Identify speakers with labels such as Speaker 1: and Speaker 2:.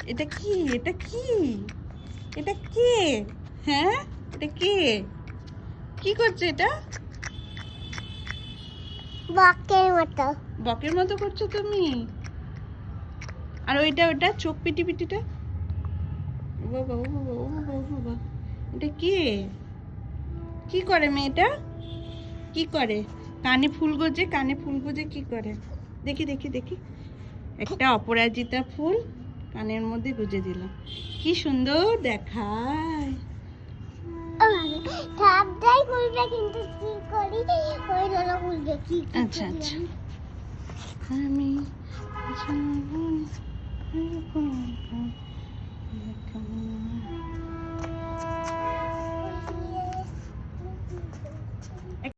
Speaker 1: এটা কি? এটা কি? এটা কে? হ্যাঁ, এটা কে? কি করছে এটা?
Speaker 2: বকের মতো।
Speaker 1: বকের মতো করছো তুমি? আর ওইটা ওটা চোখ পিটি পিটিটা? ও বাবা, ও বাবা, ও বাবা, ও বাবা। এটা কে? কি করে মেয়েটা? কি করে? কানে ফুল গোজে, কানে ফুল গোজে কি করে? দেখি দেখি দেখি। একটা অপরাজিতা ফুল কানের মধ্যে গুজে দিল। কি সুন্দর দেখায়।
Speaker 2: সবটাই খুলবে কিন্তু কি করি ওই লোলা খুলবে কি
Speaker 1: আচ্ছা আচ্ছা। আমি